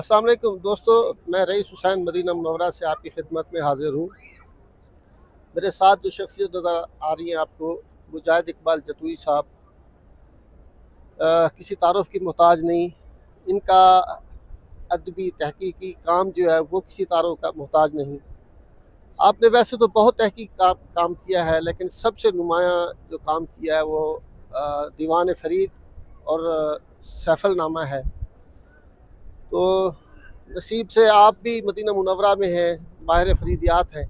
السلام علیکم دوستو، میں رئیس حسین مدینہ منورہ سے آپ کی خدمت میں حاضر ہوں۔ میرے ساتھ جو شخصیت نظر آ رہی ہیں آپ کو، مجاہد اقبال جتوئی صاحب کسی تعارف کی محتاج نہیں۔ ان کا ادبی تحقیقی کام جو ہے وہ کسی تعارف کا محتاج نہیں۔ آپ نے ویسے تو بہت تحقیق کام کیا ہے، لیکن سب سے نمایاں جو کام کیا ہے وہ دیوان فرید اور سیف النامہ ہے۔ تو نصیب سے آپ بھی مدینہ منورہ میں ہیں، ماہر فریدیات ہیں،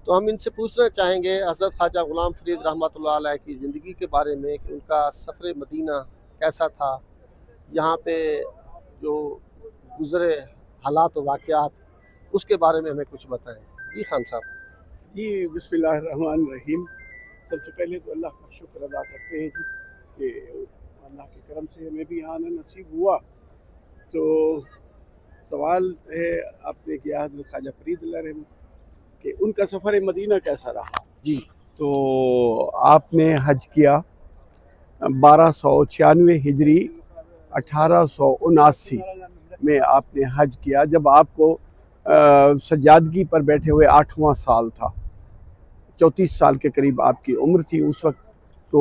تو ہم ان سے پوچھنا چاہیں گے حضرت خواجہ غلام فرید رحمۃ اللہ علیہ کی زندگی کے بارے میں، کہ ان کا سفر مدینہ کیسا تھا، یہاں پہ جو گزرے حالات و واقعات، اس کے بارے میں ہمیں کچھ بتائیں۔ جی خان صاحب۔ جی بسم اللہ الرحمن الرحیم۔ سب سے پہلے تو اللہ کا شکر ادا کرتے ہیں کہ اللہ کے کرم سے ہمیں بھی آنا نصیب ہوا۔ تو سوال ہے آپ نے کیا حضرت خواجہ فرید اللہ رحمۃ کہ ان کا سفر مدینہ کیسا رہا۔ جی تو آپ نے حج کیا 1296 ہجری 1879 میں آپ نے حج کیا، جب آپ کو سجادگی پر بیٹھے ہوئے 8واں سال تھا، 34 سال کے قریب آپ کی عمر تھی اس وقت۔ تو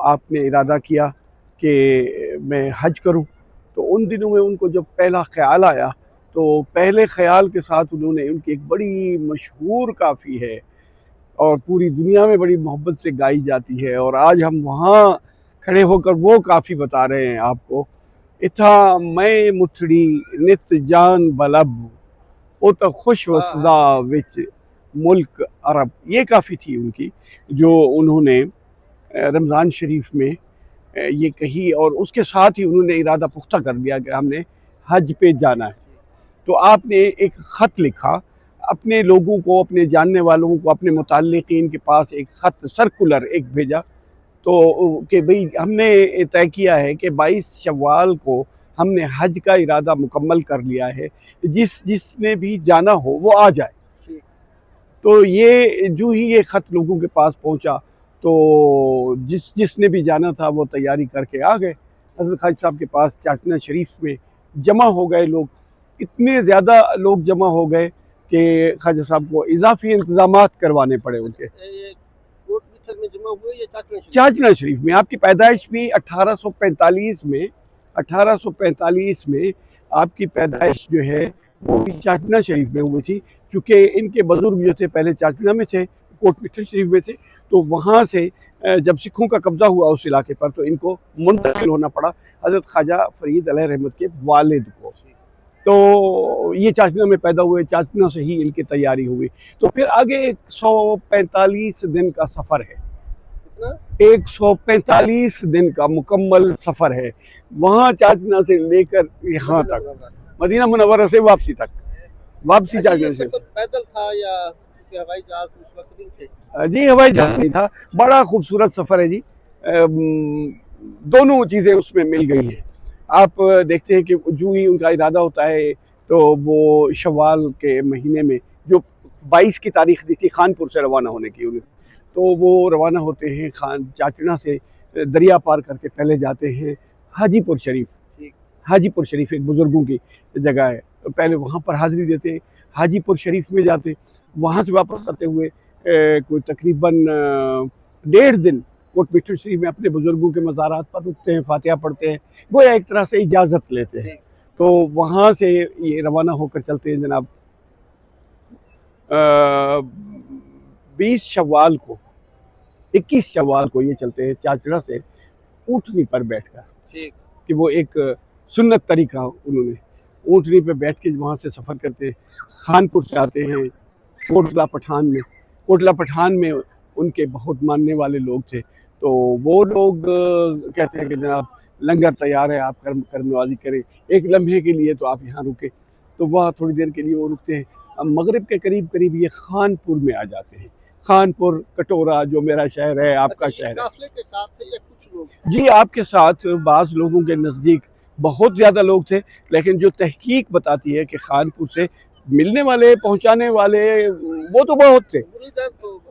آپ نے ارادہ کیا کہ میں حج کروں۔ تو ان دنوں میں ان کو جب پہلا خیال آیا تو پہلے خیال کے ساتھ انہوں نے، ان کی ایک بڑی مشہور کافی ہے اور پوری دنیا میں بڑی محبت سے گائی جاتی ہے، اور آج ہم وہاں کھڑے ہو کر وہ کافی بتا رہے ہیں آپ کو۔ اتھا میں مٹھڑی نت جان بلب او تو خوش وسدا وچ ملک عرب، یہ کافی تھی ان کی، جو انہوں نے رمضان شریف میں یہ کہی، اور اس کے ساتھ ہی انہوں نے ارادہ پختہ کر دیا کہ ہم نے حج پہ جانا ہے۔ تو آپ نے ایک خط لکھا اپنے لوگوں کو، اپنے جاننے والوں کو، اپنے متعلقین کے پاس ایک خط سرکولر ایک بھیجا، تو کہ بھئی ہم نے طے کیا ہے کہ 22 شوال کو ہم نے حج کا ارادہ مکمل کر لیا ہے، جس نے بھی جانا ہو وہ آ جائے۔ تو یہ جو ہی یہ خط لوگوں کے پاس پہنچا تو جس نے بھی جانا تھا وہ تیاری کر کے آ گئے۔ حضرت خواجہ صاحب کے پاس چاچنا شریف میں جمع ہو گئے لوگ، اتنے زیادہ لوگ جمع ہو گئے کہ خواجہ صاحب کو اضافی انتظامات کروانے پڑے ان کے۔ کوٹ میٹھر میں جمع ہوئے یا چاچنا شریف میں؟ آپ کی پیدائش بھی 1845 میں، 1845 میں آپ کی پیدائش جو ہے وہ بھی چاچنا شریف میں ہوئی تھی، کیونکہ ان کے بزرگ جو تھے پہلے چاچنا میں تھے، کوٹ میٹھر شریف میں تھے، تو وہاں سے جب سکھوں کا قبضہ ہوا اس علاقے پر تو ان کو منتقل ہونا پڑا حضرت خواجہ فرید علیہ رحمت کے والد کو۔ تو یہ چاچنا میں پیدا ہوئے، چاچنا سے ہی ان کی تیاری ہوئی۔ تو پھر آگے 145 دن کا سفر ہے، 145 دن کا مکمل سفر ہے، وہاں چاچنا سے لے کر یہاں تک، مدینہ منورہ سے واپسی تک۔ واپسی چاچنا سے پیدل تھا یا ہوائی جہاز اس وقت نہیں تھے؟ جی ہوائی جہاز نہیں تھا، بڑا خوبصورت سفر ہے جی، دونوں چیزیں اس میں مل گئی ہیں۔ آپ دیکھتے ہیں کہ جو ہی ان کا ارادہ ہوتا ہے تو وہ شوال کے مہینے میں، جو 22 کی تاریخ دی تھی خانپور سے روانہ ہونے کی انہیں، تو وہ روانہ ہوتے ہیں چاچنا سے، دریا پار کر کے پہلے جاتے ہیں حاجی پور شریف۔ حاجی پور شریف ایک بزرگوں کی جگہ ہے، پہلے وہاں پر حاضری دیتے ہیں، حاجی پور شریف میں جاتے، وہاں سے واپس آتے ہوئے کوئی تقریباً 1.5 دن کوٹ میٹھر شریف میں اپنے بزرگوں کے مزارات پر رکتے ہیں، فاتحہ پڑھتے ہیں، گویا ایک طرح سے اجازت لیتے ہیں۔ تو وہاں سے یہ روانہ ہو کر چلتے ہیں جناب 20 شوال کو، 21 شوال کو یہ چلتے ہیں چاچڑا سے اونٹنی پر بیٹھ کر، کہ وہ ایک سنت طریقہ انہوں نے، اونٹنی پہ بیٹھ کے وہاں سے سفر کرتے ہیں، خانپور سے آتے ہیں کوٹلہ پٹھان میں۔ کوٹلہ پٹھان میں ان کے بہت ماننے والے لوگ تھے، تو وہ لوگ کہتے ہیں کہ جناب لنگر تیار ہے، آپ کرم نوازی کریں، ایک لمحے کے لیے تو آپ یہاں رکے۔ تو وہاں تھوڑی دیر کے لیے وہ رکتے ہیں، مغرب کے قریب یہ خانپور میں آ جاتے ہیں۔ خانپور کٹورا جو میرا شہر ہے، آپ کا شہر ہے۔ قافلے کے ساتھ تھے یا کچھ لوگ؟ جی آپ کے ساتھ بعض لوگوں کے نزدیک بہت زیادہ لوگ تھے، لیکن جو تحقیق بتاتی ہے کہ خانپور سے ملنے والے، پہنچانے والے وہ تو بہت تھے،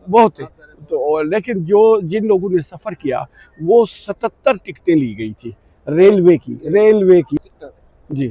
بہت تھے، تو لیکن جن لوگوں نے سفر کیا وہ 77 ٹکٹیں لی گئی تھی ریلوے کی جی۔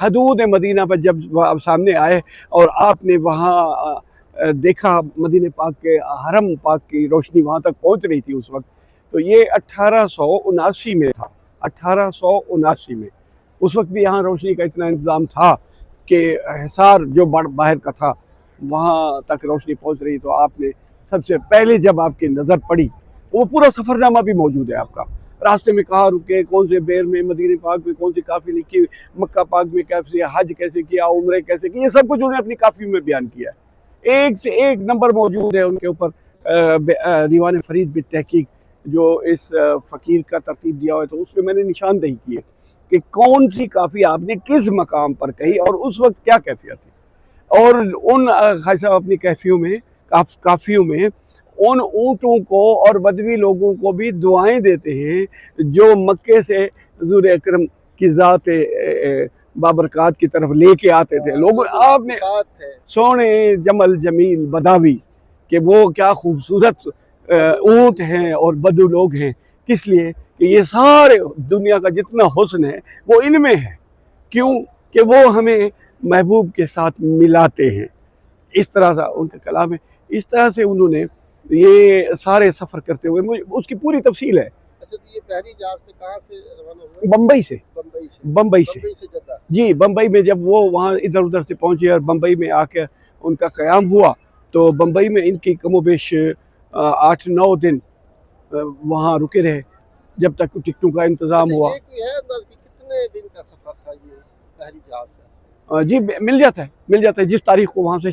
حدود مدینہ پر جب آپ سامنے آئے اور آپ نے وہاں دیکھا مدینہ پاک کے حرم پاک کی روشنی وہاں تک پہنچ رہی تھی اس وقت، تو یہ 1879 میں تھا، 1879 میں اس وقت بھی یہاں روشنی کا اتنا انتظام تھا کہ حصار جو باہر کا تھا وہاں تک روشنی پہنچ رہی. تو آپ نے سب سے پہلے جب آپ کی نظر پڑی، وہ پورا سفر نامہ بھی موجود ہے آپ کا، راستے میں کہاں رکے، کون سے بیر میں، مدینہ پاک میں کون سی کافی لکھی، مکہ پاک میں کیسے حج کیسے کیا، عمرے کیسے کی، یہ سب کچھ انہوں نے اپنی کافی میں بیان کیا ہے. ایک سے ایک نمبر موجود ہے ان کے اوپر. دیوان فرید بالتحقیق جو اس فقیر کا ترتیب دیا ہوا ہے، تو اس پہ میں نے نشاندہی کی ہے کہ کون سی کافی آپ نے کس مقام پر کہی اور اس وقت کیا کیفیت تھی. اور ان خاص صاحب اپنی کافیوں میں ان اونٹوں کو اور بدوی لوگوں کو بھی دعائیں دیتے ہیں جو مکے سے حضور اکرم کی ذات بابرکات کی طرف لے کے آتے تھے. لوگوں آپ نے ساتھ ہے سونے جمل جمیل بداوی کہ وہ کیا خوبصورت اونٹ ہیں اور بدو لوگ ہیں، کس لیے کہ یہ سارے دنیا کا جتنا حسن ہے وہ ان میں ہے. کیوں کہ وہ ہمیں محبوب کے ساتھ ملاتے ہیں. اس طرح سے ان کا کلام ہے. اس طرح سے انہوں نے یہ سارے سفر کرتے ہوئے، اس کی پوری تفصیل ہے. اچھا، تو یہ پہلی جہاز پہ کہاں سے روانہ ہوئے؟ بمبئی سے. بمبئی سے جدہ. جی، بمبئی میں جب وہ وہاں ادھر ادھر سے پہنچے اور بمبئی میں آ کے ان کا قیام ہوا، تو بمبئی میں ان کی کم و بیش 8-9 دن وہاں رکے رہے جب تک ٹکٹوں کا انتظام ہوا. یہ کوئی ہے انداز کہ کتنے دن کا سفر تھا یہ پہلی جہاز کا؟ جی مل جاتا ہے جس تاریخ کو وہاں سے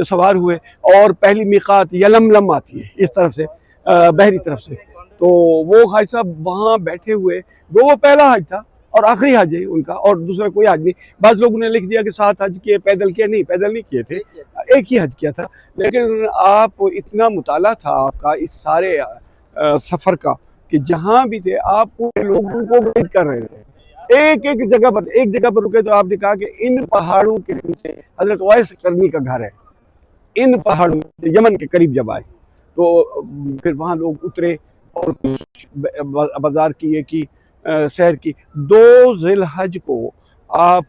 سوار ہوئے. اور پہلی میقات یلملم آتی ہے اس طرف سے، بحری طرف سے. تو وہ حاج صاحب وہاں بیٹھے ہوئے، وہ پہلا حج تھا اور آخری حج ہے ان کا، اور دوسرا کوئی حج نہیں. بعض لوگوں نے لکھ دیا کہ 7 حج کیے، پیدل کیے. نہیں، پیدل نہیں کیے تھے، ایک ہی حج کیا تھا. لیکن آپ اتنا مطالعہ تھا آپ کا اس سارے سفر کا کہ جہاں بھی تھے آپ پورے لوگوں کو گائیڈ کر رہے تھے. ایک جگہ پر رکے تو آپ نے کہا کہ ان پہاڑوں کے نیچے حضرت اویس کرنی کا گھر ہے. ان پہاڑوں یمن کے قریب جب آئے تو پھر وہاں لوگ اترے اور بازار کی سیر کی. 2 ذی الحج کو آپ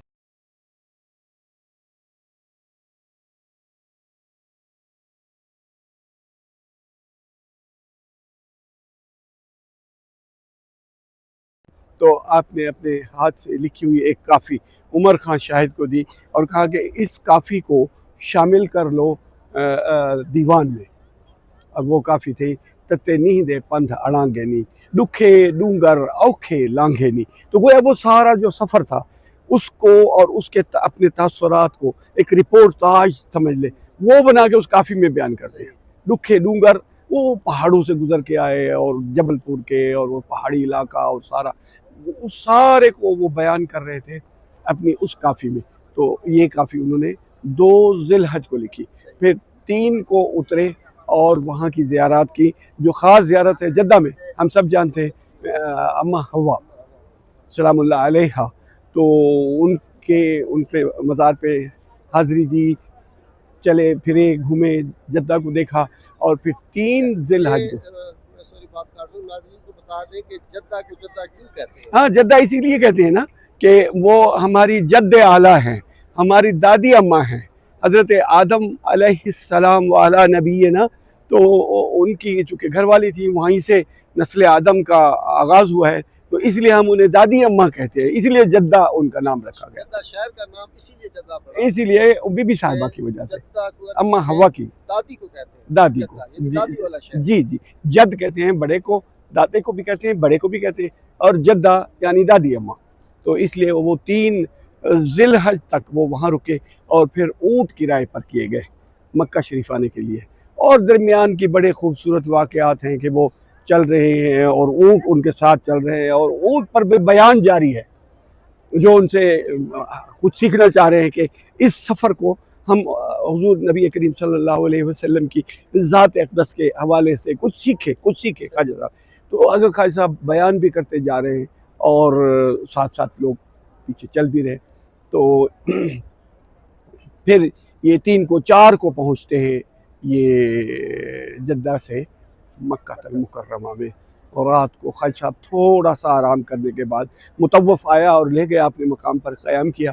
تو آپ نے اپنے ہاتھ سے لکھی ہوئی ایک کافی عمر خان شاہد کو دی اور کہا کہ اس کافی کو شامل کر لو دیوان میں. اب وہ کافی تھی تتے نہیں دے پندھ اڑانگے نہیں، دکھے ڈونگر اوکھے لانگے نہیں. تو گویا وہ سارا جو سفر تھا اس کو اور اس کے اپنے تاثرات کو ایک رپورٹ تاج سمجھ لے، وہ بنا کے اس کافی میں بیان کرتے ہیں. دکھے ڈونگر وہ پہاڑوں سے گزر کے آئے اور جبل پور کے اور وہ پہاڑی علاقہ اور سارا اس سارے کو وہ بیان کر رہے تھے اپنی اس کافی میں. تو یہ کافی انہوں نے 2 ذی الحج کو لکھی. پھر 3 کو اترے اور وہاں کی زیارات کی. جو خاص زیارت ہے جدہ میں ہم سب جانتے ہیں، اماں حوا سلام اللہ علیہا، تو ان پہ مزار پہ حاضری دی، چلے پھرے گھومے، جدہ کو دیکھا. اور پھر 3 ذی الحج کو سوری بات کر دوں، ناظرین کو بتا دیں کہ جدہ کو جدہ کیوں کہتے ہیں؟ ہاں، جدہ اسی لیے کہتے ہیں نا کہ وہ ہماری جد اعلیٰ ہیں، ہماری دادی اماں ہیں، حضرت آدم علیہ السلام وعلی نبینا. تو ان کی چونکہ گھر والی تھی، وہیں سے نسل آدم کا آغاز ہوا ہے، تو اس لیے ہم انہیں دادی اماں کہتے ہیں. اس لیے جدہ ان کا نام رکھا گیا. جدہ شہر کا نام اسی لیے جدہ پڑا، اسی لیے بی بی صاحبہ کی وجہ سے، جدہ کو اماں حوا کی دادی کو کہتے ہیں، دادی کو. جدہ یعنی دادی والا شہر. جی جد کہتے ہیں بڑے کو، دادے کو بھی کہتے ہیں، بڑے کو بھی کہتے ہیں، اور جدہ یعنی دادی اماں. تو اس لیے وہ 3 ذی الحج تک وہ وہاں رکے اور پھر اونٹ کرائے پر کیے گئے مکہ شریف آنے کے لیے. اور درمیان کی بڑے خوبصورت واقعات ہیں کہ وہ چل رہے ہیں اور اونٹ ان کے ساتھ چل رہے ہیں، اور اونٹ پر بھی بیان جاری ہے جو ان سے کچھ سیکھنا چاہ رہے ہیں کہ اس سفر کو ہم حضور نبی کریم صلی اللہ علیہ وسلم کی ذات اقدس کے حوالے سے کچھ سیکھے خواجہ صاحب. تو حضرت خواجہ صاحب بیان بھی کرتے جا رہے ہیں اور ساتھ لوگ پیچھے چل بھی رہے. تو پھر یہ 3 کو 4 کو پہنچتے ہیں یہ جدہ سے مکہ المکرمہ میں. اور رات کو خواجہ صاحب تھوڑا سا آرام کرنے کے بعد مطوف آیا اور لے گیا اپنے مقام پر قیام کیا.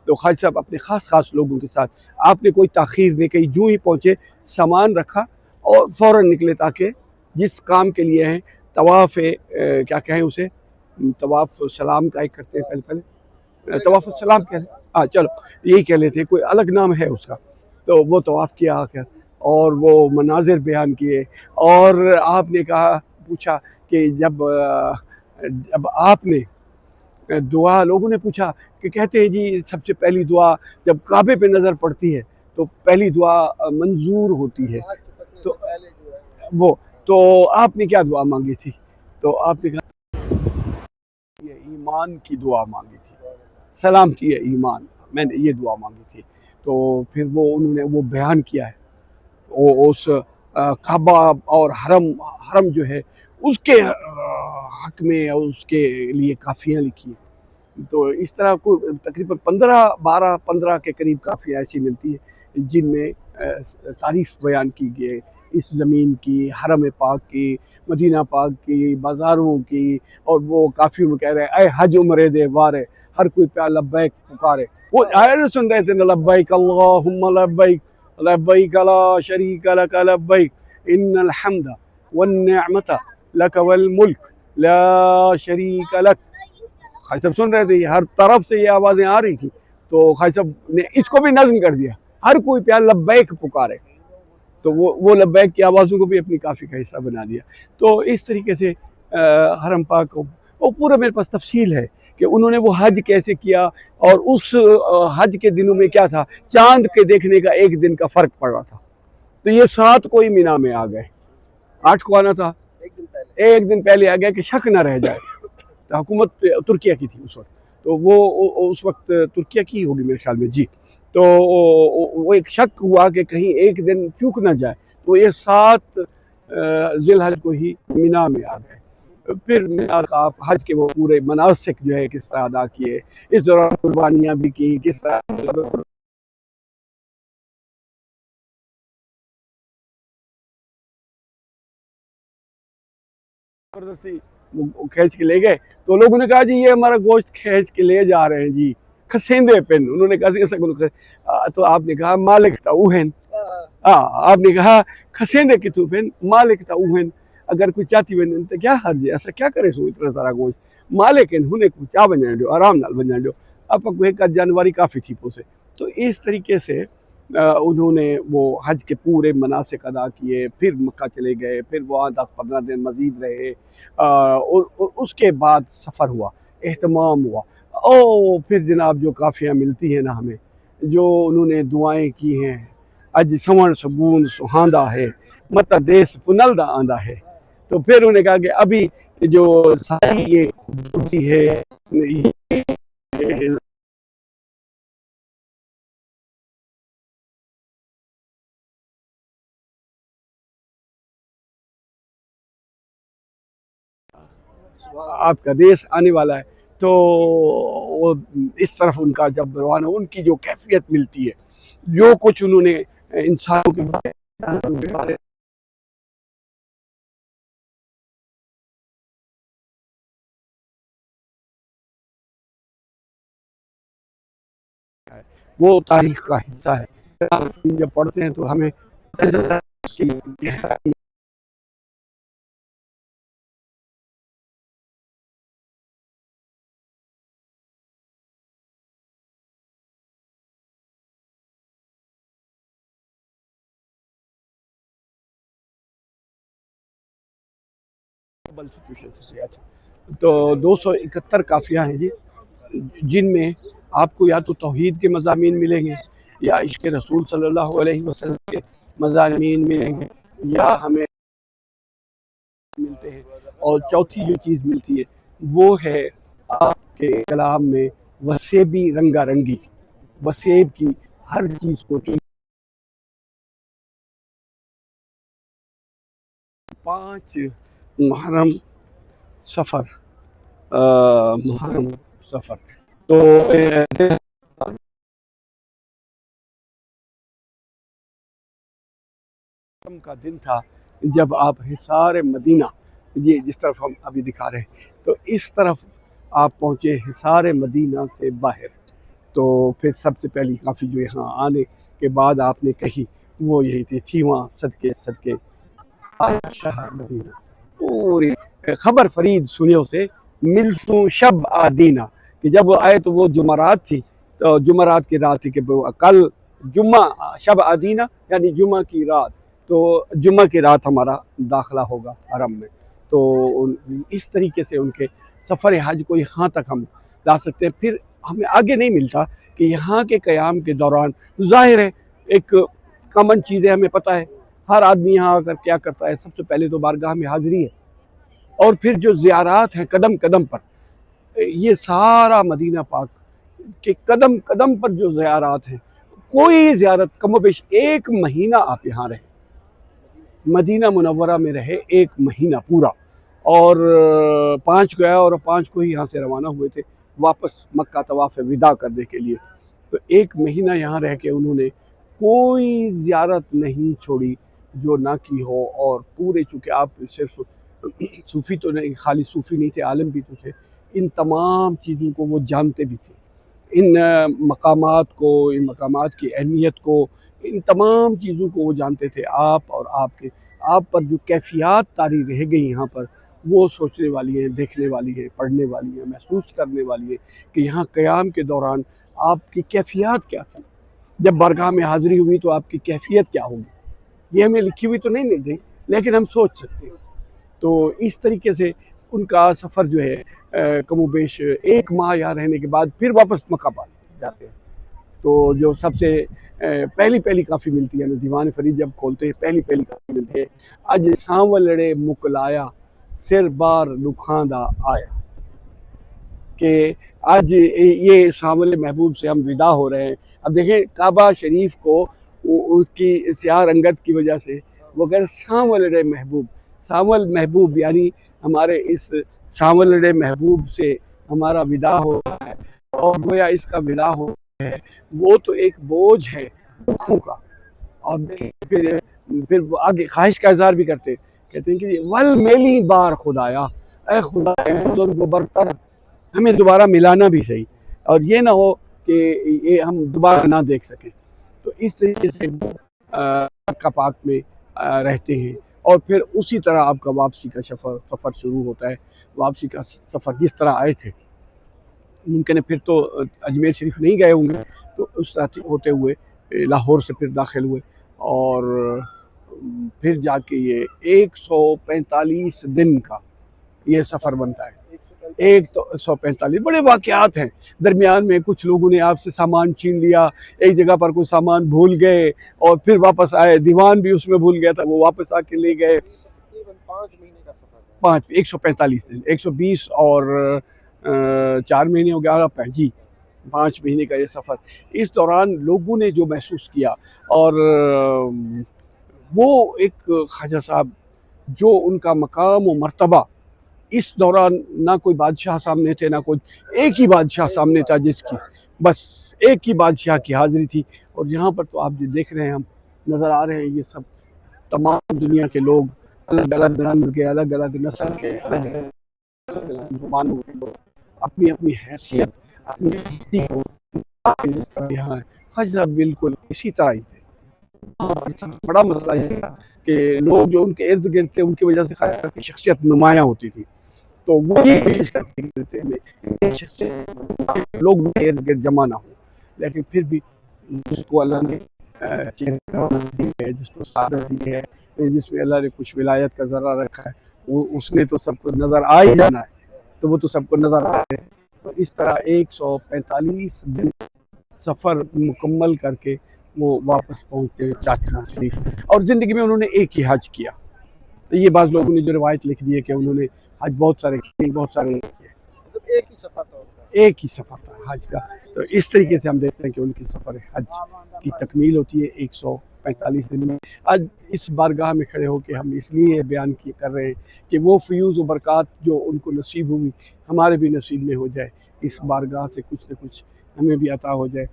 تو خواجہ صاحب اپنے خاص لوگوں کے ساتھ، آپ نے کوئی تاخیر نہیں کی، جو ہی پہنچے سامان رکھا اور فوراً نکلے، تاکہ جس کام کے لیے ہیں طواف کیا کہیں اسے، طواف سلام کا ایک کرتے ہیں پہلے طواف السلام کہہ لیں، ہاں چلو یہی کہہ لیتے ہیں، کوئی الگ نام ہے اس کا. تو وہ طواف کیا آ کر اور وہ مناظر بیان کیے. اور آپ نے کہا، پوچھا کہ جب آپ نے دعا، لوگوں نے پوچھا کہ کہتے ہیں جی سب سے پہلی دعا جب کعبے پہ نظر پڑتی ہے تو پہلی دعا منظور ہوتی ہے. تو وہ تو آپ نے کیا دعا مانگی تھی؟ تو آپ نے کہا یہ ایمان کی دعا مانگی تھی، سلامتی ہے ایمان، میں نے یہ دعا مانگی تھی. تو پھر انہوں نے وہ بیان کیا ہے، اس کعبہ اور حرم جو ہے اس کے حق میں اور اس کے لیے کافیاں لکھی ہیں. تو اس طرح کو تقریباً 15 کے قریب کافیاں ایسی ملتی ہیں جن میں تعریف بیان کی گئی اس زمین کی، حرم پاک کی، مدینہ پاک کی، بازاروں کی. اور وہ کافی میں کہہ رہے ہیں اے حج عمرے دے بارے، ہر کوئی پہ لبیک پکارے. وہ آئے سن رہے تھے نا، لبیک اللہم لبیک لبیک لا شریک لک لبیک ان الحمد والنعمت لک والملک لا شریک لک. خواجہ صاحب سن رہے تھے، ہر طرف سے یہ آوازیں آ رہی تھی. تو خواجہ صاحب نے اس کو بھی نظم کر دیا، ہر کوئی پیار لبیک پکارے. تو وہ لبیک کی آوازوں کو بھی اپنی کافی کا حصہ بنا دیا. تو اس طریقے سے حرم پاک کو وہ پورا میرے پاس تفصیل ہے کہ انہوں نے وہ حج کیسے کیا، اور اس حج کے دنوں میں کیا تھا، چاند کے دیکھنے کا ایک دن کا فرق پڑ رہا تھا. تو یہ 7 کوئی مینا میں آ گئے، 8 کو آنا تھا، ایک دن پہلے آ گیا کہ شک نہ رہ جائے. حکومت ترکیہ کی تھی اس وقت، تو وہ اس وقت ترکیہ کی ہوگی میرے خیال میں جی. تو وہ ایک شک ہوا کہ کہیں ایک دن چوک نہ جائے. تو یہ 7 ذی الحج کو ہی مینا میں آ گئے. پھر مینا کا حج کے وہ پورے مناسک جو ہے کس طرح ادا کیے، اس دوران قربانیاں بھی کی، کس طرح کھینچ کے لے گئے. تو لوگوں نے کہا جی یہ ہمارا گوشت کھینچ کے لے جا رہے ہیں جی، کھسیندے پن. انہوں نے کہا تو آپ نے کہا مالک تا اوہن، آپ نے کہا کھسیندے کی تو پن مالک تا اوہن. اگر کوئی چاہتی بن تو کیا حرج ہے، ایسا کیا کرے سو اتنا سارا گوشت. مالک انہیں کو کیا بنجائیں جو آرام نال بنجائیں جو آپ کو ایک جانواری کافی تھی پوسے. تو اس طریقے سے انہوں نے وہ حج کے پورے مناسک ادا کیے. پھر مکہ چلے گئے، پھر وہاں 10-15 دن مزید رہے. اور اس کے بعد سفر ہوا، اہتمام ہوا. پھر جناب جو کافیاں ملتی ہیں نا ہمیں، جو انہوں نے دعائیں کی ہیں، اج سوڑ سبون سہاندا ہے مت دیس پنلدا آندا ہے. تو پھر انہوں نے کہا کہ ابھی جو ساری یہ خوبصورتی ہے، آپ کا دیس آنے والا ہے. تو وہ اس طرف ان کا جب روانہ، ان کی جو کیفیت ملتی ہے، جو کچھ انہوں نے انسانوں کے بارے وہ تاریخ کا حصہ ہے. جب پڑھتے ہیں تو ہمیں تو 271 کافیاں ہیں جی، جن میں آپ کو یا تو توحید کے مضامین ملیں گے، یا عشق رسول صلی اللہ علیہ وسلم کے مضامین ملیں گے، یا ہمیں ملتے ہیں. اور چوتھی جو چیز ملتی ہے وہ ہے آپ کے کلام میں وسیبی رنگا رنگی، وسیب کی ہر چیز کو 5 محرم سفر، محرم سفر. تو کا دن تھا جب آپ حصار مدینہ یہ جس طرف ہم ابھی دکھا رہے ہیں، تو اس طرف آپ پہنچے حصار مدینہ سے باہر. تو پھر سب سے پہلی کافی جو یہاں آنے کے بعد آپ نے کہی وہ یہی تھی وہاں صدقے صدقے آیا شہر مدینہ. پوری خبر فرید سنیوں سے ملتوں شب آدینہ، کہ جب وہ آئے تو وہ جمعرات تھی، تو جمعرات کی رات تھی کہ کل جمعہ شب آدینہ یعنی جمعہ کی رات، تو جمعہ کی رات ہمارا داخلہ ہوگا حرم میں. تو اس طریقے سے ان کے سفر حج کو یہاں تک ہم لا سکتے ہیں. پھر ہمیں آگے نہیں ملتا کہ یہاں کے قیام کے دوران ظاہر ہے ایک کامن چیز ہے، ہمیں پتہ ہے ہر آدمی یہاں آ کر کیا کرتا ہے. سب سے پہلے تو بارگاہ میں حاضری ہے، اور پھر جو زیارات ہیں قدم قدم پر، یہ سارا مدینہ پاک کے قدم قدم پر جو زیارات ہیں، کوئی زیارت کم و بیش 1 مہینہ آپ یہاں رہے، مدینہ منورہ میں رہے 1 مہینہ پورا. اور 5 گیا اور 5 کو ہی یہاں سے روانہ ہوئے تھے واپس مکہ طواف وداع کرنے کے لیے. تو 1 مہینہ یہاں رہ کے انہوں نے کوئی زیارت نہیں چھوڑی جو نہ کی ہو. اور پورے چونکہ آپ صرف صوفی تو نہیں، خالی صوفی نہیں تھے، عالم بھی تو تھے، ان تمام چیزوں کو وہ جانتے بھی تھے، ان مقامات کو، ان مقامات کی اہمیت کو، ان تمام چیزوں کو وہ جانتے تھے. اور آپ پر جو کیفیات طاری رہ گئی یہاں پر، وہ سوچنے والی ہیں، دیکھنے والی ہیں، پڑھنے والی ہیں، محسوس کرنے والی ہیں کہ یہاں قیام کے دوران آپ کی کیفیات کیا تھی. جب بارگاہ میں حاضری ہوئی تو آپ کی کیفیت کیا ہوگی، یہ ہمیں لکھی ہوئی تو نہیں مل گئی، لیکن ہم سوچ سکتے ہیں. تو اس طریقے سے ان کا سفر جو ہے کم و بیش 1 ماہ یہاں رہنے کے بعد پھر واپس مکہ پہنچ جاتے ہیں. تو جو سب سے پہلی کافی ملتی ہے، دیوان فرید جب کھولتے ہیں پہلی کافی ملتی ہے، اج سانولڑے مکلایا سر بار لکھاندہ آیا، کہ آج یہ سانولے محبوب سے ہم ودا ہو رہے ہیں. اب دیکھیں کعبہ شریف کو اس کی سیاہ رنگت کی وجہ سے وہ کہہ سانولڑے محبوب، سانول محبوب یعنی ہمارے اس سانولڑے محبوب سے ہمارا ودا ہو رہا ہے. اور گویا اس کا ودا ہو رہا ہے وہ تو ایک بوجھ ہے دکھوں کا. اور پھر وہ آگے خواہش کا اظہار بھی کہتے ہیں کہ ول میلی بار خدایا، اے خدا بزرگ و برتر، ہمیں دوبارہ ملانا بھی صحیح، اور یہ نہ ہو کہ یہ ہم دوبارہ نہ دیکھ سکیں. تو اس طریقے سے مکہ پاک میں رہتے ہیں. اور پھر اسی طرح آپ کا واپسی کا سفر شروع ہوتا ہے. واپسی کا سفر جس طرح آئے تھے، ممکن ہے پھر تو اجمیر شریف نہیں گئے ہوں گے، تو اس طرح ہوتے ہوئے لاہور سے پھر داخل ہوئے، اور پھر جا کے یہ 145 دن کا یہ سفر بنتا ہے. 145 بڑے واقعات ہیں درمیان میں. کچھ لوگوں نے آپ سے سامان چھین لیا، ایک جگہ پر کوئی سامان بھول گئے اور پھر واپس آئے، دیوان بھی اس میں بھول گیا تھا، وہ واپس آ کے لے گئے. 5 مہینے کا سفر، 145 دن، 120 اور 4 مہینے ہو گیا جی، 5 مہینے کا یہ سفر. اس دوران لوگوں نے جو محسوس کیا، اور وہ ایک خواجہ صاحب جو ان کا مقام و مرتبہ، اس دوران نہ کوئی بادشاہ سامنے تھے، نہ کوئی، ایک ہی بادشاہ سامنے تھا جس کی بس ایک ہی بادشاہ کی حاضری تھی. اور یہاں پر تو آپ جو دیکھ رہے ہیں، ہم نظر آ رہے ہیں، یہ سب تمام دنیا کے لوگ، الگ الگ رنگ کے، الگ الگ نسل کے، الگ الگ زبانوں کے لوگ، اپنی اپنی حیثیت، اپنی ہستی کو جس طرح یہاں ہے. خواجہ صاحب بالکل اسی طرح ہی تھے. بڑا مسئلہ یہ تھا کہ لوگ جو ان کے ارد گرد تھے، ان کی وجہ سے خواجہ صاحب کی شخصیت نمایاں ہوتی تھی. تو وہ یہ کوشش کرتے تھے لوگ میرے ارد گرد جمع نہ ہوں، لیکن پھر بھی جس کو اللہ نے چہرہ دی ہے، جس کو سعادت دی ہے، جس میں اللہ نے کچھ ولایت کا ذرہ رکھا ہے، وہ اس نے تو سب کو نظر آ ہی جانا ہے، تو وہ تو سب کو نظر آ رہے ہیں. تو اس طرح 145 دن سفر مکمل کر کے وہ واپس پہنچتے چاچنا شریف. اور زندگی میں انہوں نے ایک ہی حج کیا. تو یہ بعض لوگوں نے جو روایت لکھ دی ہے کہ انہوں نے حج بہت سارے کیے، ایک ہی سفر تھا، ایک ہی سفر تھا حج کا. تو اس طریقے سے ہم دیکھتے ہیں کہ ان کی سفر حج کی تکمیل ہوتی ہے 145 دن میں. آج اس بارگاہ میں کھڑے ہو کے ہم اس لیے بیان کر رہے ہیں کہ وہ فیوز و برکات جو ان کو نصیب ہوئی، ہمارے بھی نصیب میں ہو جائے. اس بارگاہ سے کچھ نہ کچھ ہمیں بھی عطا ہو جائے.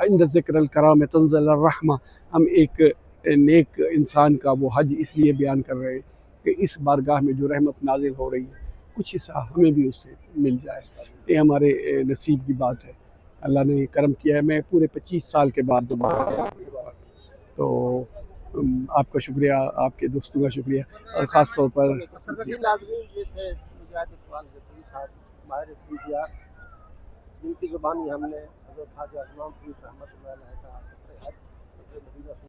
عند ذکر الکرام تنزل الرحمہ. ہم ایک نیک انسان کا وہ حج اس لیے بیان کر رہے ہیں کہ اس بارگاہ میں جو رحمت نازل ہو رہی ہے کچھ حصہ ہمیں بھی اس سے مل جائے. یہ ہمارے نصیب کی بات ہے. اللہ نے کرم کیا ہے. میں پورے 25 سال کے بعد دوبارہ آیا ہوں. تو آپ کا شکریہ, آپ کے دوستوں کا شکریہ, اور خاص طور پر جن کی زبانی ہم نے حضرت خواجہ غلام فرید رحمۃ اللہ علیہ کا سفر حج سفر مدینہ